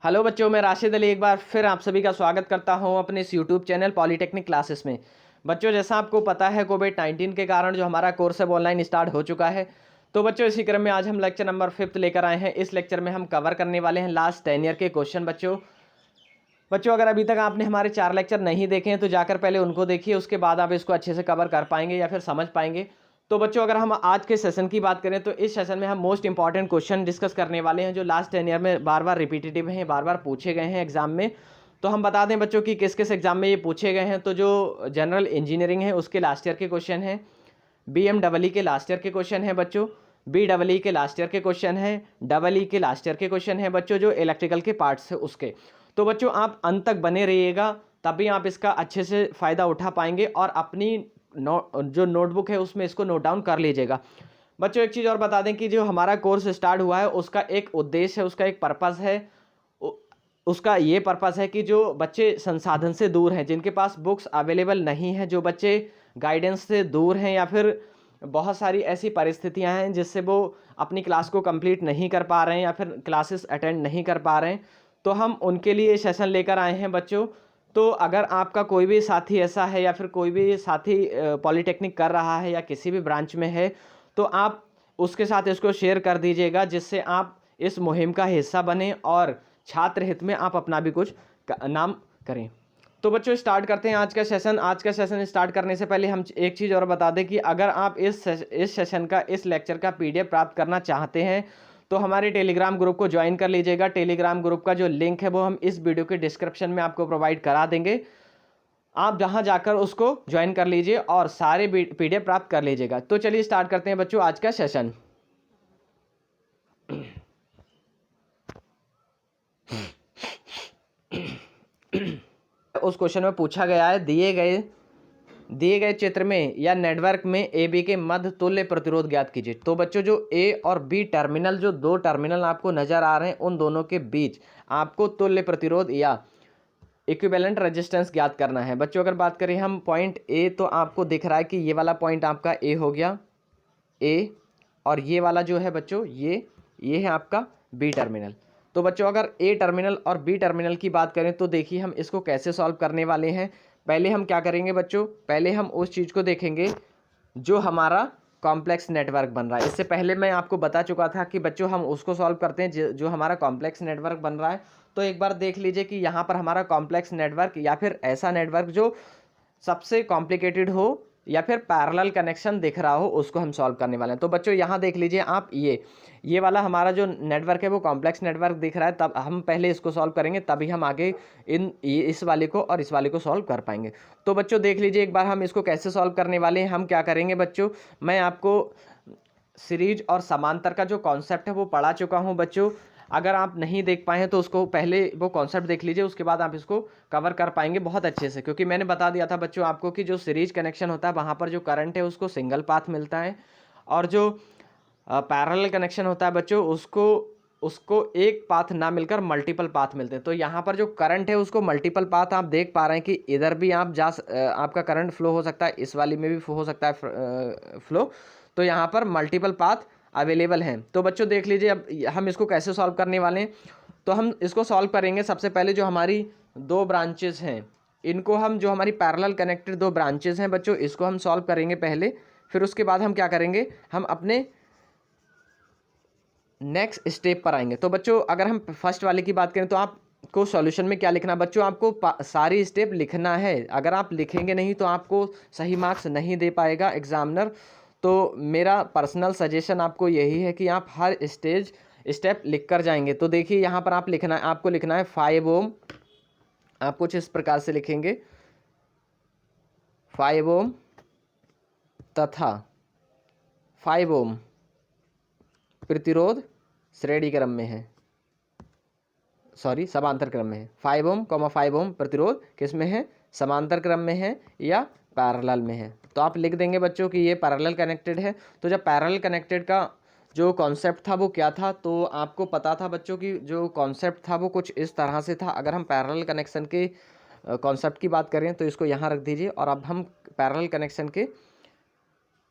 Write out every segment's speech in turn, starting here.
Hello बच्चों, मैं राशिद अली एक बार फिर आप सभी का स्वागत करता हूं अपने इस यूट्यूब चैनल पॉलीटेक्निक क्लासेस में। बच्चों, जैसा आपको पता है कोविड-19 के कारण जो हमारा कोर्स है वो ऑनलाइन स्टार्ट हो चुका है। तो बच्चों, इसी क्रम में आज हम लेक्चर नंबर 5 लेकर आए हैं। इस लेक्चर में हम कवर करने वाले हैं लास्ट 10 ईयर के क्वेश्चन। बच्चों अगर अभी तक आपने हमारे 4 लेक्चर नहीं देखे हैं तो जाकर पहले उनको देखिए, उसके बाद आप इसको अच्छे से कवर कर पाएंगे या फिर समझ पाएंगे। तो बच्चों, अगर हम आज के सेशन की बात करें तो इस सेशन में हम मोस्ट इंपॉर्टेंट क्वेश्चन डिस्कस करने वाले हैं जो लास्ट 10 ईयर में बार बार रिपीटेटिव हैं, बार बार पूछे गए हैं एग्जाम में। तो हम बता दें बच्चों कि किस किस एग्जाम में ये पूछे गए हैं। तो जो जनरल इंजीनियरिंग है उसके लास्ट ईयर के क्वेश्चन हैं, BMEE के लास्ट ईयर के क्वेश्चन हैं बच्चों, BEE के लास्ट ईयर के क्वेश्चन हैं, EE के लास्ट ईयर के क्वेश्चन हैं बच्चों, जो इलेक्ट्रिकल के पार्ट्स है उसके। तो बच्चों आप अंत तक बने रहिएगा, तभी आप इसका अच्छे से फ़ायदा उठा पाएंगे और अपनी जो नोटबुक है उसमें इसको नोट डाउन कर लीजिएगा। बच्चों एक चीज़ और बता दें कि जो हमारा कोर्स स्टार्ट हुआ है उसका एक उद्देश्य है, उसका एक पर्पज़ है। उ- उसका ये पर्पज़ है कि जो बच्चे संसाधन से दूर हैं, जिनके पास बुक्स अवेलेबल नहीं हैं, जो बच्चे गाइडेंस से दूर हैं या फिर बहुत सारी ऐसी परिस्थितियां हैं जिससे वो अपनी क्लास को कंप्लीट नहीं कर पा रहे हैं या फिर क्लासेस अटेंड नहीं कर पा रहे हैं, तो हम उनके लिए सेशन लेकर आए हैं बच्चों। तो अगर आपका कोई भी साथी ऐसा है या फिर कोई भी साथी पॉलीटेक्निक कर रहा है या किसी भी ब्रांच में है, तो आप उसके साथ इसको शेयर कर दीजिएगा, जिससे आप इस मुहिम का हिस्सा बने और छात्र हित में आप अपना भी कुछ नाम करें। तो बच्चों स्टार्ट करते हैं आज का सेशन। आज का सेशन स्टार्ट करने से पहले हम एक चीज़ और बता दें कि अगर आप इस सेशन का, इस लेक्चर का PDF प्राप्त करना चाहते हैं तो हमारे टेलीग्राम ग्रुप को ज्वाइन कर लीजिएगा। टेलीग्राम ग्रुप का जो लिंक है वो हम इस वीडियो के डिस्क्रिप्शन में आपको प्रोवाइड करा देंगे। आप जहां जाकर उसको ज्वाइन कर लीजिए और सारे PDF प्राप्त कर लीजिएगा। तो चलिए स्टार्ट करते हैं बच्चों आज का सेशन। उस क्वेश्चन में पूछा गया है, दिए गए चित्र में या नेटवर्क में AB के मध्य तुल्य प्रतिरोध ज्ञात कीजिए। तो बच्चों जो A और B टर्मिनल, जो दो टर्मिनल आपको नजर आ रहे हैं, उन दोनों के बीच आपको तुल्य प्रतिरोध या इक्विवेलेंट रेजिस्टेंस ज्ञात करना है। बच्चों अगर बात करें हम पॉइंट A, तो आपको दिख रहा है कि ये वाला पॉइंट आपका A हो गया, A, और ये वाला जो है बच्चों ये है आपका B टर्मिनल। तो बच्चों अगर A टर्मिनल और B टर्मिनल की बात करें तो देखिए हम इसको कैसे सॉल्व करने वाले हैं। पहले हम क्या करेंगे बच्चों, पहले हम उस चीज़ को देखेंगे जो हमारा कॉम्प्लेक्स नेटवर्क बन रहा है। इससे पहले मैं आपको बता चुका था कि बच्चों हम उसको सॉल्व करते हैं जो हमारा कॉम्प्लेक्स नेटवर्क बन रहा है। तो एक बार देख लीजिए कि यहाँ पर हमारा कॉम्प्लेक्स नेटवर्क या फिर ऐसा नेटवर्क जो सबसे कॉम्प्लिकेटेड हो या फिर पैरेलल कनेक्शन दिख रहा हो, उसको हम सॉल्व करने वाले हैं। तो बच्चों यहाँ देख लीजिए आप, ये वाला हमारा जो नेटवर्क है वो कॉम्प्लेक्स नेटवर्क दिख रहा है। तब हम पहले इसको सॉल्व करेंगे, तभी हम आगे इस वाले को और इस वाले को सॉल्व कर पाएंगे। तो बच्चों देख लीजिए एक बार हम इसको कैसे सॉल्व करने वाले हैं। हम क्या करेंगे बच्चों, मैं आपको सीरीज और समांतर का जो कॉन्सेप्ट है वो पढ़ा चुका हूँ बच्चों। अगर आप नहीं देख पाए हैं तो उसको पहले वो कॉन्सेप्ट देख लीजिए, उसके बाद आप इसको कवर कर पाएंगे बहुत अच्छे से। क्योंकि मैंने बता दिया था बच्चों आपको कि जो सीरीज कनेक्शन होता है वहाँ पर जो करंट है उसको सिंगल पाथ मिलता है, और जो पैरेलल कनेक्शन होता है बच्चों उसको उसको एक पाथ ना मिलकर मल्टीपल पाथ मिलते हैं। तो यहाँ पर जो करंट है उसको मल्टीपल पाथ आप देख पा रहे हैं कि इधर भी आप आपका करंट फ्लो हो सकता है, इस वाली में भी हो सकता है फ्लो। तो यहाँ पर मल्टीपल पाथ अवेलेबल हैं। तो बच्चों देख लीजिए अब हम इसको कैसे सॉल्व करने वाले हैं। तो हम इसको सॉल्व करेंगे, सबसे पहले जो हमारी दो ब्रांचेस हैं इनको हम, जो हमारी पैरेलल कनेक्टेड दो ब्रांचेस हैं बच्चों, इसको हम सॉल्व करेंगे पहले। फिर उसके बाद हम क्या करेंगे, हम अपने नेक्स्ट स्टेप पर आएंगे। तो बच्चों अगर हम फर्स्ट वाले की बात करें तो आपको सॉल्यूशन में क्या लिखना है बच्चों, आपको सारी स्टेप लिखना है। अगर आप लिखेंगे नहीं तो आपको सही मार्क्स नहीं दे पाएगा एग्जामिनर। तो मेरा पर्सनल सजेशन आपको यही है कि आप हर स्टेप लिख कर जाएंगे। तो देखिए यहाँ पर आपको लिखना है 5 ओम। आप कुछ इस प्रकार से लिखेंगे, 5 ओम तथा 5 ओम प्रतिरोध श्रेणी क्रम में है, सॉरी समांतर क्रम में है। 5 ओम 5 ओम प्रतिरोध किस में है, समांतर क्रम में है या पैरेलल में है। तो आप लिख देंगे बच्चों कि ये पैरेलल कनेक्टेड है। तो जब पैरेलल कनेक्टेड का जो कॉन्सेप्ट था वो क्या था, तो आपको पता था बच्चों कि जो कॉन्सेप्ट था वो कुछ इस तरह से था। अगर हम पैरेलल कनेक्शन के कॉन्सेप्ट की बात करें तो इसको यहाँ रख दीजिए, और अब हम पैरेलल कनेक्शन के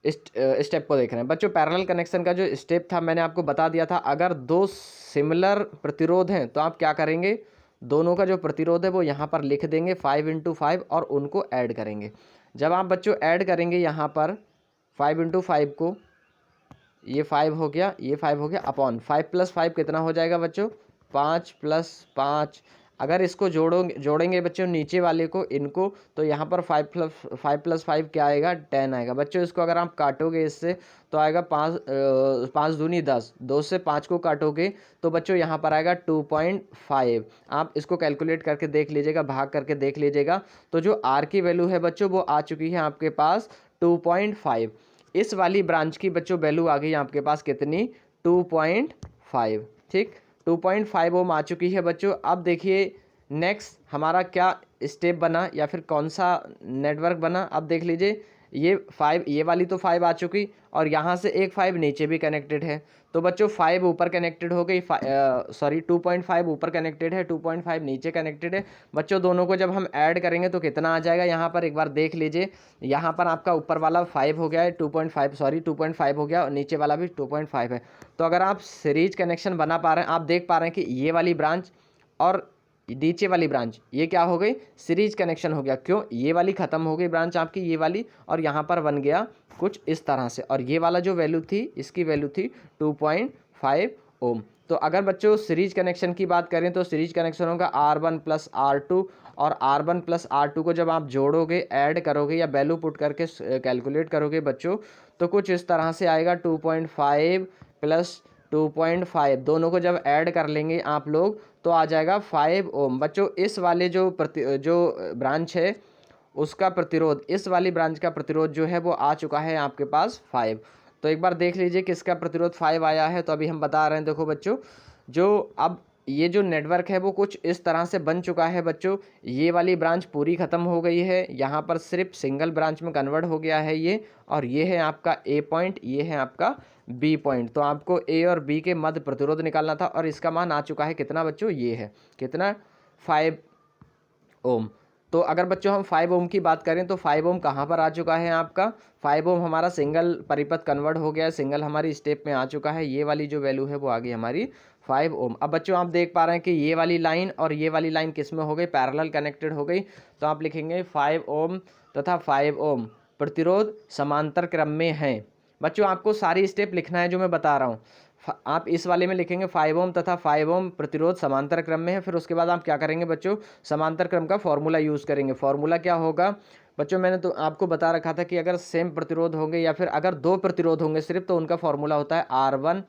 स्टेप को देख रहे हैं बच्चों। पैरेलल कनेक्शन का जो स्टेप था मैंने आपको बता दिया था, अगर दो सिमिलर प्रतिरोध हैं तो आप क्या करेंगे, दोनों का जो प्रतिरोध है वो यहाँ पर लिख देंगे 5 × 5 और उनको ऐड करेंगे। जब आप बच्चों ऐड करेंगे यहाँ पर 5 × 5 को, ये 5 हो गया, ये 5 हो गया, अपॉन 5 + 5 कितना हो जाएगा बच्चों, 5 + 5। अगर इसको जोड़ेंगे बच्चों नीचे वाले को, इनको, तो यहाँ पर 5 + 5 क्या आएगा, 10 आएगा बच्चों। इसको अगर आप काटोगे इससे तो आएगा 5 दूनी 10, 2 से 5 को काटोगे तो बच्चों यहाँ पर आएगा 2.5। आप इसको कैलकुलेट करके देख लीजिएगा, भाग करके देख लीजिएगा। तो जो आर की वैल्यू है बच्चों वो आ चुकी है आपके पास 2.5। इस वाली ब्रांच की बच्चों वैल्यू आ गई आपके पास कितनी, 2.5। ठीक, 2.5 ओम आ चुकी है बच्चों। अब देखिए नेक्स्ट हमारा क्या स्टेप बना या फिर कौन सा नेटवर्क बना, अब देख लीजिए। ये 5, ये वाली तो 5 आ चुकी और यहाँ से एक 5 नीचे भी कनेक्टेड है। तो बच्चों 5 ऊपर कनेक्टेड हो गई, सॉरी 2.5 ऊपर कनेक्टेड है, 2.5 नीचे कनेक्टेड है बच्चों। दोनों को जब हम ऐड करेंगे तो कितना आ जाएगा, यहाँ पर एक बार देख लीजिए। यहाँ पर आपका ऊपर वाला 5 हो गया है, 2.5 सॉरी 2.5 हो गया और नीचे वाला भी 2.5 है। तो अगर आप सीरीज कनेक्शन बना पा रहे हैं, आप देख पा रहे हैं कि ये वाली ब्रांच और नीचे वाली ब्रांच ये क्या हो गई, सीरीज कनेक्शन हो गया। क्यों, ये वाली ख़त्म हो गई ब्रांच आपकी, ये वाली, और यहाँ पर बन गया कुछ इस तरह से। और ये वाला जो वैल्यू थी, इसकी वैल्यू थी 2.5 ओम। तो अगर बच्चों सीरीज कनेक्शन की बात करें तो सीरीज कनेक्शन होगा R1 + R2, और R1 + R2 को जब आप जोड़ोगे, ऐड करोगे या वैल्यू पुट करके कैलकुलेट करोगे बच्चों, तो कुछ इस तरह से आएगा 2.5 + 2.5। दोनों को जब ऐड कर लेंगे आप लोग तो आ जाएगा 5 ओम बच्चों। इस वाले जो ब्रांच है उसका प्रतिरोध, इस वाली ब्रांच का प्रतिरोध जो है वो आ चुका है आपके पास 5। तो एक बार देख लीजिए किसका प्रतिरोध 5 आया है। तो अभी हम बता रहे हैं, देखो बच्चों, जो अब ये जो नेटवर्क है वो कुछ इस तरह से बन चुका है बच्चों। ये वाली ब्रांच पूरी ख़त्म हो गई है, यहाँ पर सिर्फ सिंगल ब्रांच में कन्वर्ट हो गया है ये, और ये है आपका ए पॉइंट, ये है आपका बी पॉइंट। तो आपको ए और बी के मध्य प्रतिरोध निकालना था और इसका मान आ चुका है कितना बच्चों, ये है कितना, 5 ओम। तो अगर बच्चों हम 5 ओम की बात करें तो 5 ओम कहाँ पर आ चुका है आपका, 5 ओम हमारा सिंगल परिपथ कन्वर्ट हो गया है, सिंगल हमारी स्टेप में आ चुका है। ये वाली जो वैल्यू है वो आ गई हमारी 5 ओम। अब बच्चों आप देख पा रहे हैं कि ये वाली लाइन और ये वाली लाइन किस में हो गई, पैरेलल कनेक्टेड हो गई। तो आप लिखेंगे 5 ओम तथा 5 ओम प्रतिरोध समांतर क्रम में हैं। बच्चों आपको सारी स्टेप लिखना है जो मैं बता रहा हूँ। आप इस वाले में लिखेंगे 5 ओम तथा 5 ओम प्रतिरोध समांतर क्रम में है। फिर उसके बाद आप क्या करेंगे बच्चों, समांतर क्रम का फॉर्मूला यूज़ करेंगे। फॉर्मूला क्या होगा बच्चों, मैंने तो आपको बता रखा था कि अगर सेम प्रतिरोध होंगे या फिर अगर दो प्रतिरोध होंगे सिर्फ, तो उनका फॉर्मूला होता है R1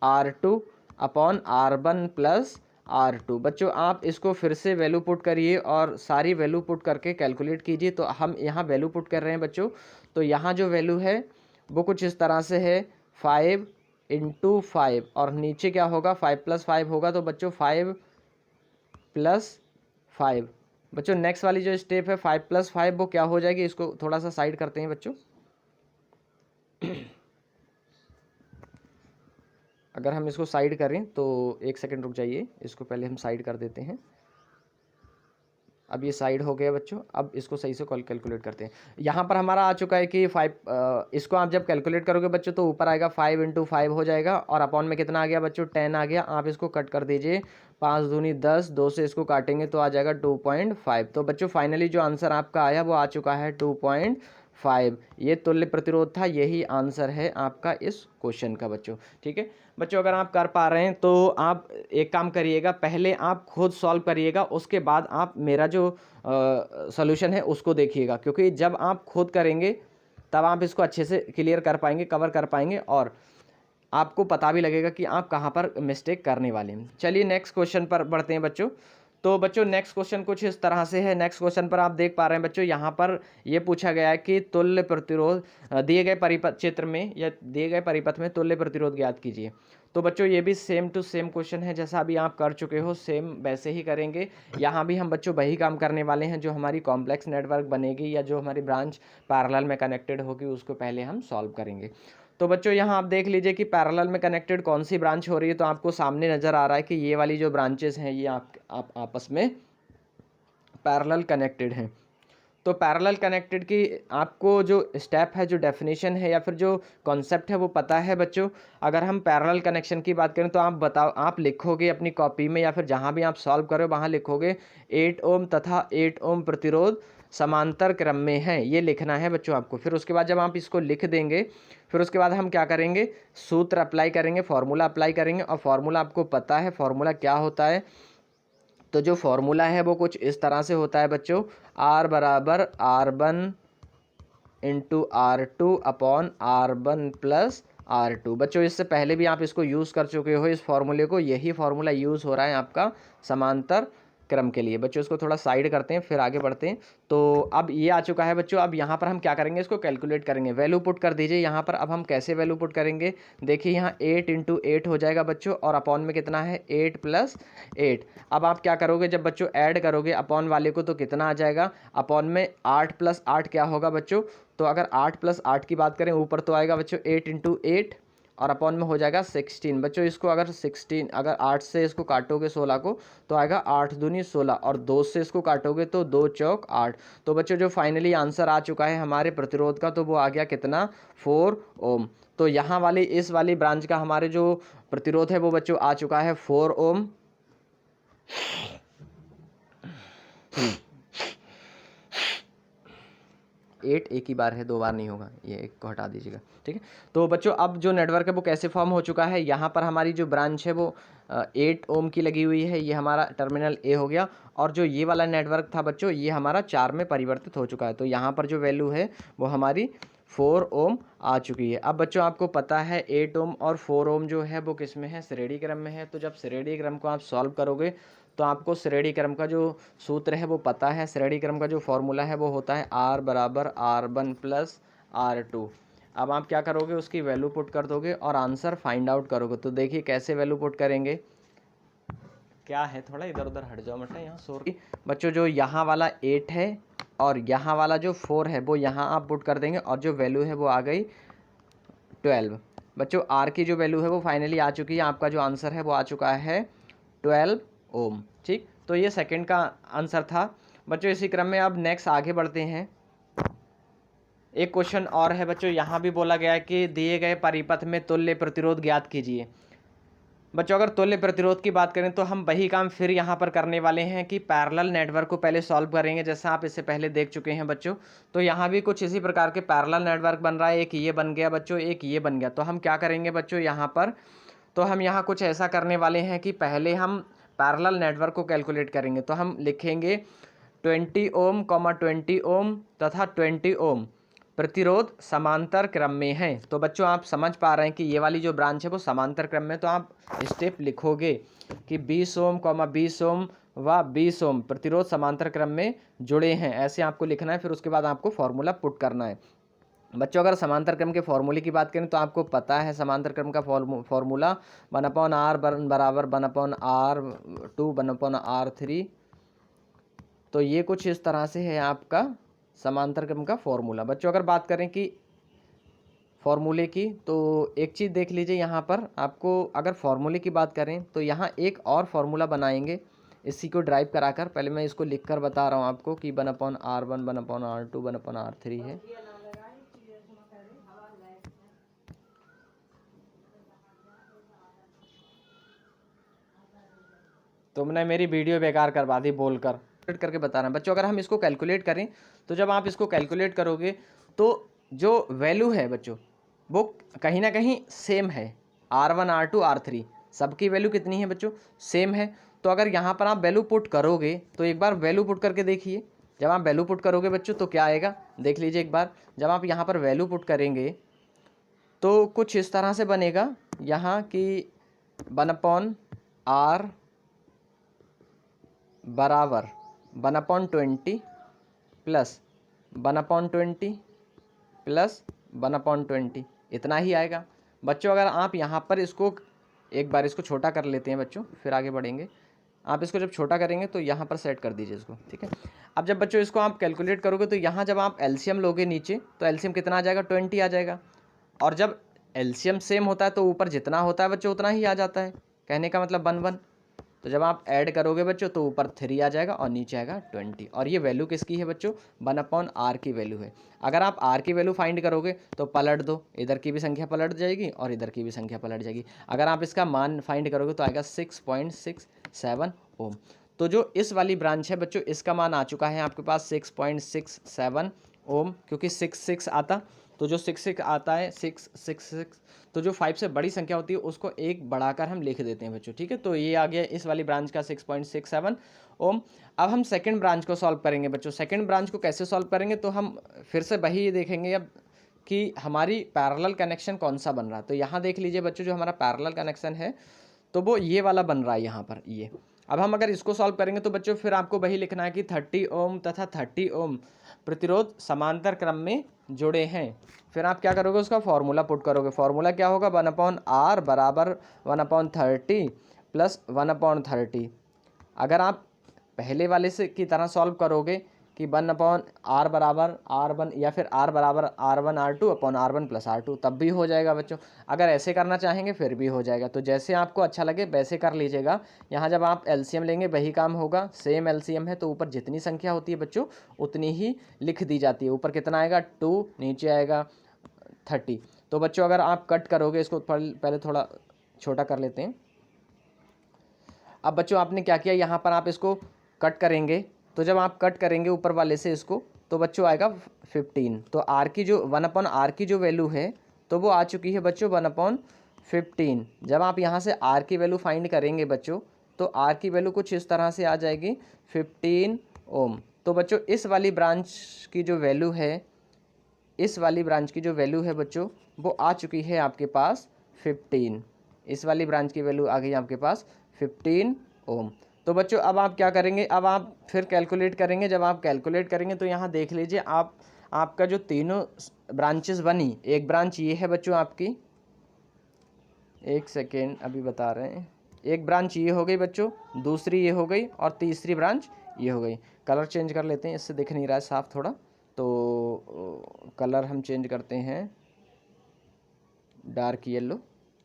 R2 upon R1 + R2। बच्चों आप इसको फिर से वैल्यू पुट करिए और सारी वैल्यू पुट करके कैलकुलेट कीजिए। तो हम यहाँ वैल्यू पुट कर रहे हैं बच्चों, तो यहाँ जो वैल्यू है वो कुछ इस तरह से है, 5 × 5, और नीचे क्या होगा, 5 + 5 होगा। तो बच्चों 5 + 5 बच्चों नेक्स्ट वाली जो स्टेप है 5 + 5 वो क्या हो जाएगी, इसको थोड़ा सा साइड करते हैं बच्चों। अगर हम इसको साइड करें तो एक सेकंड रुक जाइए, इसको पहले हम साइड कर देते हैं। अब ये साइड हो गया बच्चों। अब इसको सही से कैलकुलेट करते हैं। यहाँ पर हमारा आ चुका है कि 5, इसको आप जब कैलकुलेट करोगे बच्चों तो ऊपर आएगा 5 × 5 हो जाएगा, और अपॉन में कितना आ गया बच्चों, 10 आ गया। आप इसको कट कर दीजिए, 5 दूनी 10, 2 से इसको काटेंगे तो आ जाएगा 2.5। तो बच्चों फाइनली जो आंसर आपका आया वो आ चुका है 2.5। ये तुल्य प्रतिरोध था, यही आंसर है आपका इस क्वेश्चन का बच्चों। ठीक है बच्चों, अगर आप कर पा रहे हैं तो आप एक काम करिएगा, पहले आप खुद सॉल्व करिएगा, उसके बाद आप मेरा जो सॉल्यूशन है उसको देखिएगा, क्योंकि जब आप खुद करेंगे तब आप इसको अच्छे से क्लियर कर पाएंगे, कवर कर पाएंगे, और आपको पता भी लगेगा कि आप कहाँ पर मिस्टेक करने वाले हैं। चलिए नेक्स्ट क्वेश्चन पर बढ़ते हैं बच्चों। तो बच्चों नेक्स्ट क्वेश्चन कुछ इस तरह से है। नेक्स्ट क्वेश्चन पर आप देख पा रहे हैं बच्चों, यहाँ पर ये पूछा गया है कि तुल्य प्रतिरोध दिए गए परिपथ चित्र में या दिए गए परिपथ में तुल्य प्रतिरोध ज्ञात कीजिए। तो बच्चों ये भी सेम टू सेम क्वेश्चन है, जैसा अभी आप कर चुके हो सेम वैसे ही करेंगे। यहाँ भी हम बच्चों वही काम करने वाले हैं, जो हमारी कॉम्प्लेक्स नेटवर्क बनेगी या जो हमारी ब्रांच पैरेलल में कनेक्टेड होगी उसको पहले हम सॉल्व करेंगे। तो बच्चों यहाँ आप देख लीजिए कि पैरेलल में कनेक्टेड कौन सी ब्रांच हो रही है। तो आपको सामने नज़र आ रहा है कि ये वाली जो ब्रांचेस हैं ये आप आपस में पैरेलल कनेक्टेड हैं। तो पैरेलल कनेक्टेड की आपको जो स्टेप है, जो डेफिनेशन है या फिर जो कॉन्सेप्ट है वो पता है बच्चों। अगर हम पैरेलल कनेक्शन की बात करें तो आप बताओ, आप लिखोगे अपनी कॉपी में या फिर जहाँ भी आप सॉल्व करो वहाँ लिखोगे 8 ओम तथा 8 ओम प्रतिरोध समांतर क्रम में है, ये लिखना है बच्चों आपको। फिर उसके बाद जब आप इसको लिख देंगे फिर उसके बाद हम क्या करेंगे, सूत्र अप्लाई करेंगे, फॉर्मूला अप्लाई करेंगे। और फॉर्मूला आपको पता है फॉर्मूला क्या होता है, तो जो फॉर्मूला है वो कुछ इस तरह से होता है बच्चों, R बराबर R1 into R2 upon R1 plus R2। बच्चों इससे पहले भी आप इसको यूज़ कर चुके हो इस फॉर्मूले को, यही फॉर्मूला यूज़ हो रहा है आपका समांतर क्रम के लिए। बच्चों इसको थोड़ा साइड करते हैं फिर आगे बढ़ते हैं। तो अब ये आ चुका है बच्चों, अब यहाँ पर हम क्या करेंगे, इसको कैलकुलेट करेंगे। वैल्यू पुट कर दीजिए यहाँ पर। अब हम कैसे वैल्यू पुट करेंगे, देखिए यहाँ 8 इंटू 8 हो जाएगा बच्चों, और अपॉन में कितना है 8 प्लस 8। अब आप क्या करोगे, जब बच्चों ऐड करोगे अपॉन वाले को तो कितना आ जाएगा, अपॉन में 8 प्लस 8 क्या होगा बच्चों, तो अगर 8 प्लस 8 की बात करें ऊपर तो आएगा बच्चों 8 इंटू 8 और अपॉन में हो जाएगा 16। बच्चों इसको अगर 16 अगर 8 से इसको काटोगे 16 को तो आएगा 8 दूनी 16, और 2 से इसको काटोगे तो 2 चौक 8। तो बच्चों जो फाइनली आंसर आ चुका है हमारे प्रतिरोध का, तो वो आ गया कितना, 4 ओम। तो यहाँ वाली इस वाली ब्रांच का हमारे जो प्रतिरोध है वो बच्चों आ चुका है 4 ओम। 8 एक ही बार है, 2 बार नहीं होगा, ये एक को हटा दीजिएगा, ठीक है। तो बच्चों अब जो नेटवर्क है वो कैसे फॉर्म हो चुका है, यहाँ पर हमारी जो ब्रांच है वो 8 ओम की लगी हुई है, ये हमारा टर्मिनल ए हो गया। और जो ये वाला नेटवर्क था बच्चों ये हमारा 4 में परिवर्तित हो चुका है, तो यहाँ पर जो वैल्यू है वो हमारी 4 ओम आ चुकी है। अब बच्चों आपको पता है 8 ओम और 4 ओम जो है वो किस में है, श्रेणी क्रम में है। तो जब श्रेणी क्रम को आप सॉल्व करोगे तो आपको श्रेणी क्रम का जो सूत्र है वो पता है। श्रेणी क्रम का जो फॉर्मूला है वो होता है R बराबर R1 प्लस R2। अब आप क्या करोगे, उसकी वैल्यू पुट कर दोगे और आंसर फाइंड आउट करोगे। तो देखिए कैसे वैल्यू पुट करेंगे, क्या है, थोड़ा इधर उधर हट जाओ मटा यहाँ शोर। बच्चों जो यहाँ वाला 8 है और यहाँ वाला जो 4 है वो यहाँ आप पुट कर देंगे, और जो वैल्यू है वो आ गई 12। बच्चों आर की जो वैल्यू है वो फाइनली आ चुकी है, आपका जो आंसर है वो आ चुका है 12 ओम। ठीक, तो ये सेकंड का आंसर था बच्चों। इसी क्रम में अब नेक्स्ट आगे बढ़ते हैं। एक क्वेश्चन और है बच्चों, यहाँ भी बोला गया है कि दिए गए परिपथ में तुल्य प्रतिरोध ज्ञात कीजिए। बच्चों अगर तुल्य प्रतिरोध की बात करें तो हम वही काम फिर यहाँ पर करने वाले हैं कि पैरेलल नेटवर्क को पहले सॉल्व करेंगे, जैसा आप इससे पहले देख चुके हैं बच्चों। तो यहाँ भी कुछ इसी प्रकार के पैरेलल नेटवर्क बन रहा है, एक ये बन गया बच्चों, एक ये बन गया। तो हम क्या करेंगे बच्चों यहाँ पर, तो हम यहाँ कुछ ऐसा करने वाले हैं कि पहले हम पैरेलल नेटवर्क को कैलकुलेट करेंगे। तो हम लिखेंगे 20 ओम 20 ओम तथा 20 ओम प्रतिरोध समांतर क्रम में है। तो बच्चों आप समझ पा रहे हैं कि ये वाली जो ब्रांच है वो समांतर क्रम में, तो आप स्टेप लिखोगे कि 20 ओम 20 ओम व 20 ओम प्रतिरोध समांतर क्रम में जुड़े हैं, ऐसे आपको लिखना है। फिर उसके बाद आपको फॉर्मूला पुट करना है। बच्चों अगर समांतर क्रम के फॉर्मूले की बात करें तो आपको पता है समांतर क्रम का फॉर्मूला 1/r बराबर 1/r2 1/r3। तो ये कुछ इस तरह से है आपका समांतर क्रम का फॉर्मूला। बच्चों अगर बात करें कि फॉर्मूले की, तो एक चीज़ देख लीजिए यहाँ पर आपको, अगर फॉर्मूले की बात करें तो यहाँ एक और फॉर्मूला बनाएंगे इसी को ड्राइव कराकर। पहले मैं इसको लिखकर बता रहा हूँ आपको कि 1/r1 1/r2 1/r3 है। तुमने मेरी वीडियो बेकार करवा दी बोलकर, करके बता रहा हूँ बच्चों। अगर हम इसको कैलकुलेट करें तो जब आप इसको कैलकुलेट करोगे तो जो वैल्यू है बच्चों वो कहीं ना कहीं सेम है। R1 R2 R3 सबकी वैल्यू कितनी है बच्चों, सेम है। तो अगर यहाँ पर आप वैल्यू पुट करोगे तो एक बार वैल्यू पुट करके देखिए। जब आप वैल्यू पुट करोगे बच्चों तो क्या आएगा, देख लीजिए एक बार। जब आप यहाँ पर वैल्यू पुट करेंगे तो कुछ इस तरह से बनेगा यहाँ कि 1/r बराबर 1/20 प्लस 1/20 प्लस 1/20, इतना ही आएगा बच्चों। अगर आप यहाँ पर इसको एक बार इसको छोटा कर लेते हैं बच्चों, फिर आगे बढ़ेंगे। आप इसको जब छोटा करेंगे तो यहाँ पर सेट कर दीजिए इसको, ठीक है। अब जब बच्चों इसको आप कैलकुलेट करोगे तो यहाँ जब आप एलसीएम लोगे नीचे तो एलसीएम कितना आ जाएगा, 20 आ जाएगा। और जब एलसीएम सेम होता है तो ऊपर जितना होता है बच्चों उतना ही आ जाता है, कहने का मतलब 1 1। तो जब आप ऐड करोगे बच्चों तो ऊपर 3 आ जाएगा और नीचे आएगा 20। और ये वैल्यू किसकी है बच्चों? 1/r की वैल्यू है। अगर आप r की वैल्यू फाइंड करोगे तो पलट दो, इधर की भी संख्या पलट जाएगी और इधर की भी संख्या पलट जाएगी। अगर आप इसका मान फाइंड करोगे तो आएगा 6.67 ओम। तो जो इस वाली ब्रांच है बच्चों, इसका मान आ चुका है आपके पास 6.67 ओम, क्योंकि 6 आता, तो जो 6 आता है 666, तो जो 5 से बड़ी संख्या होती है उसको एक बढ़ाकर हम लिख देते हैं बच्चों, ठीक है। तो ये आ गया इस वाली ब्रांच का 6.67 ओम। अब हम सेकंड ब्रांच को सॉल्व करेंगे बच्चों। सेकंड ब्रांच को कैसे सॉल्व करेंगे, तो हम फिर से वही देखेंगे अब कि हमारी पैरेलल कनेक्शन कौन सा बन रहा है। तो यहाँ देख लीजिए बच्चों, जो हमारा पैरेलल कनेक्शन है तो वो ये वाला बन रहा है यहाँ पर ये। अब हम अगर इसको सॉल्व करेंगे तो बच्चों फिर आपको वही लिखना है कि 30 ओम तथा 30 ओम प्रतिरोध समांतर क्रम में जुड़े हैं। फिर आप क्या करोगे, उसका फॉर्मूला पुट करोगे। फॉर्मूला क्या होगा, 1/r बराबर 1/30 प्लस 1/30। अगर आप पहले वाले से की तरह सॉल्व करोगे कि 1/r बराबर r1 या फिर r बराबर r1 r2 upon r1 plus r2, तब भी हो जाएगा बच्चों। अगर ऐसे करना चाहेंगे फिर भी हो जाएगा। तो जैसे आपको अच्छा लगे वैसे कर लीजिएगा। यहाँ जब आप एलसीएम लेंगे वही काम होगा, सेम एलसीएम है तो ऊपर जितनी संख्या होती है बच्चों उतनी ही लिख दी जाती है। ऊपर कितना आएगा 2, नीचे आएगा 30। तो बच्चों अगर आप कट करोगे इसको, पहले थोड़ा छोटा कर लेते हैं। अब बच्चों आपने क्या किया, यहाँ पर आप इसको कट करेंगे, तो जब आप कट करेंगे ऊपर वाले से इसको, तो बच्चों आएगा 15। तो r की जो 1/r की जो वैल्यू है तो वो आ चुकी है बच्चों 1/15। जब आप यहाँ से r की वैल्यू फाइंड करेंगे बच्चों तो r की वैल्यू कुछ इस तरह से आ जाएगी 15 ओम। तो बच्चों इस वाली ब्रांच की जो वैल्यू है, इस वाली ब्रांच की जो वैल्यू है बच्चों वो आ चुकी है आपके पास 15। इस वाली ब्रांच की वैल्यू आ गई आपके पास 15 ओम। तो बच्चों अब आप क्या करेंगे, अब आप फिर कैलकुलेट करेंगे। जब आप कैलकुलेट करेंगे तो यहाँ देख लीजिए आप, आपका जो तीनों ब्रांचेस बनी, एक ब्रांच ये है बच्चों आपकी, एक सेकेंड अभी बता रहे हैं, एक ब्रांच ये हो गई बच्चों, दूसरी ये हो गई और तीसरी ब्रांच ये हो गई। कलर चेंज कर लेते हैं, इससे दिख नहीं रहा है साफ थोड़ा, तो कलर हम चेंज करते हैं डार्क येलो,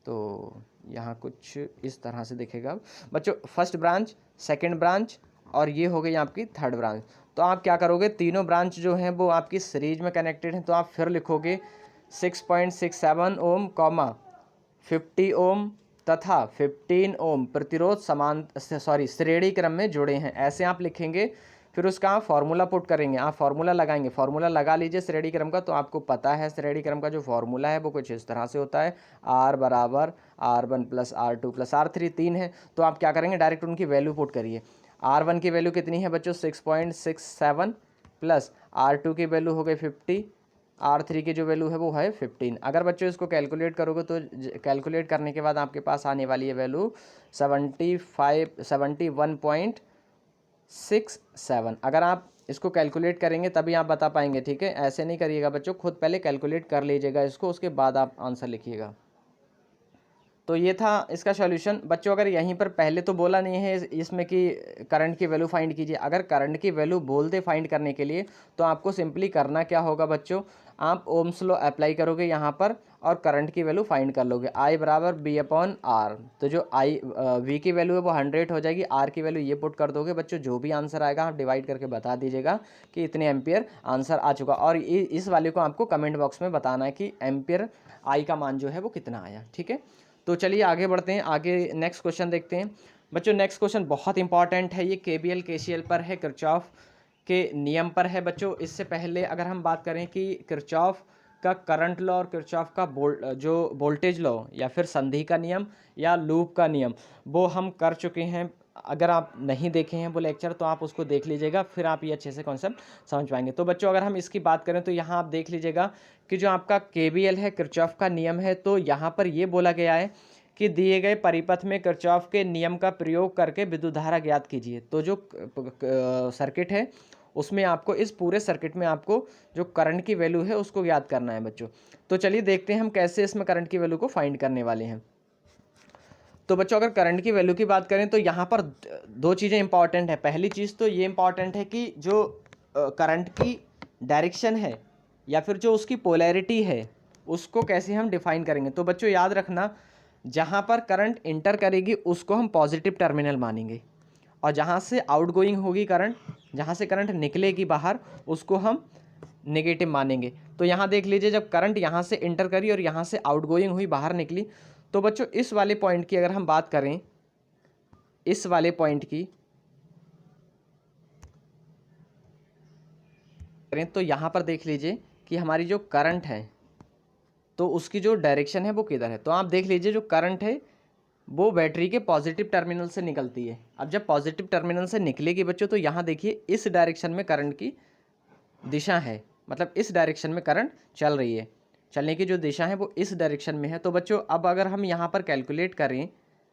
तो यहाँ कुछ इस तरह से दिखेगा बच्चों। फर्स्ट ब्रांच, सेकंड ब्रांच और ये हो गई आपकी थर्ड ब्रांच। तो आप क्या करोगे, तीनों ब्रांच जो हैं वो आपकी सीरीज में कनेक्टेड हैं, तो आप फिर लिखोगे 6.67 ओम कॉमा 50 ओम तथा 15 ओम प्रतिरोध श्रेणी क्रम में जुड़े हैं, ऐसे आप लिखेंगे। फिर उसका आप फार्मूला पुट करेंगे, आप फार्मूला लगाएंगे, फार्मूला लगा लीजिए श्रेणी क्रम का। तो आपको पता है श्रेणी क्रम का जो फार्मूला है वो कुछ इस तरह से होता है, r बराबर r1 plus r2 plus r3, 3 है। तो आप क्या करेंगे, डायरेक्ट उनकी वैल्यू पुट करिए। r1 की वैल्यू कितनी है बच्चों 6.67 प्लस r2 की वैल्यू हो गई 50, R3 की जो वैल्यू है वो है 15। अगर बच्चों इसको कैलकुलेट करोगे तो कैलकुलेट करने के बाद आपके पास आने वाली है वैल्यू 71.67। अगर आप इसको कैलकुलेट करेंगे तभी आप बता पाएंगे, ठीक है। ऐसे नहीं करिएगा बच्चों, खुद पहले कैलकुलेट कर लीजिएगा इसको, उसके बाद आप आंसर लिखिएगा। तो ये था इसका सॉल्यूशन बच्चों। अगर यहीं पर पहले तो बोला नहीं है इसमें कि करंट की वैल्यू फाइंड कीजिए, अगर करंट की वैल्यू बोल दे फाइंड करने के लिए तो आपको सिंपली करना क्या होगा बच्चों, आप ओम्स लॉ अप्लाई करोगे यहाँ पर और करंट की वैल्यू फाइंड कर लोगे, I बराबर B/R। तो जो V की वैल्यू है वो 100 हो जाएगी, R की वैल्यू ये पुट कर दोगे बच्चों, जो भी आंसर आएगा आप डिवाइड करके बता दीजिएगा कि इतने एम्पियर आंसर आ चुका। और इस वाले को आपको कमेंट बॉक्स में बताना है कि एम्पियर I का मान जो है वो कितना आया, ठीक है। तो चलिए आगे बढ़ते हैं, आगे नेक्स्ट क्वेश्चन देखते हैं बच्चों। नेक्स्ट क्वेश्चन बहुत इंपॉर्टेंट है, ये KVL KCL पर है, किरचॉफ के नियम पर है बच्चों। इससे पहले अगर हम बात करें कि किरचॉफ का करंट लॉ और किरचॉफ का जो वोल्टेज लॉ या फिर संधि का नियम या लूप का नियम, वो हम कर चुके हैं। अगर आप नहीं देखे हैं वो लेक्चर तो आप उसको देख लीजिएगा, फिर आप ये अच्छे से कॉन्सेप्ट समझ पाएंगे। तो बच्चों अगर हम इसकी बात करें तो यहाँ आप देख लीजिएगा कि जो आपका KVL है, किरचॉफ का नियम है, तो यहाँ पर ये बोला गया है कि दिए गए परिपथ में किरचॉफ के नियम का प्रयोग करके विद्युत धारा ज्ञात कीजिए। तो जो सर्किट है उसमें आपको, इस पूरे सर्किट में आपको जो करंट की वैल्यू है उसको ज्ञात करना है बच्चों। तो चलिए देखते हैं हम कैसे इसमें करंट की वैल्यू को फाइंड करने वाले हैं। तो बच्चों अगर करंट की वैल्यू की बात करें तो यहाँ पर दो चीज़ें इंपॉर्टेंट है। पहली चीज़ तो ये इंपॉर्टेंट है कि जो करंट की डायरेक्शन है या फिर जो उसकी पोलैरिटी है उसको कैसे हम डिफाइन करेंगे। तो बच्चों याद रखना, जहाँ पर करंट इंटर करेगी उसको हम पॉजिटिव टर्मिनल मानेंगे, और जहाँ से आउटगोइंग होगी करंट, जहाँ से करंट निकलेगी बाहर, उसको हम नेगेटिव मानेंगे। तो यहाँ देख लीजिए, जब करंट यहाँ से इंटर करी और यहाँ से आउटगोइंग हुई, बाहर निकली, तो बच्चों इस वाले पॉइंट की अगर हम बात करें, इस वाले पॉइंट की करें, तो यहाँ पर देख लीजिए कि हमारी जो करंट है तो उसकी जो डायरेक्शन है वो किधर है। तो आप देख लीजिए जो करंट है वो बैटरी के पॉजिटिव टर्मिनल से निकलती है। अब जब पॉजिटिव टर्मिनल से निकलेगी बच्चों, तो यहाँ देखिए इस डायरेक्शन में करंट की दिशा है, मतलब इस डायरेक्शन में करंट चल रही है, चलने की जो दिशा है वो इस डायरेक्शन में है। तो बच्चों अब अगर हम यहाँ पर कैलकुलेट करें,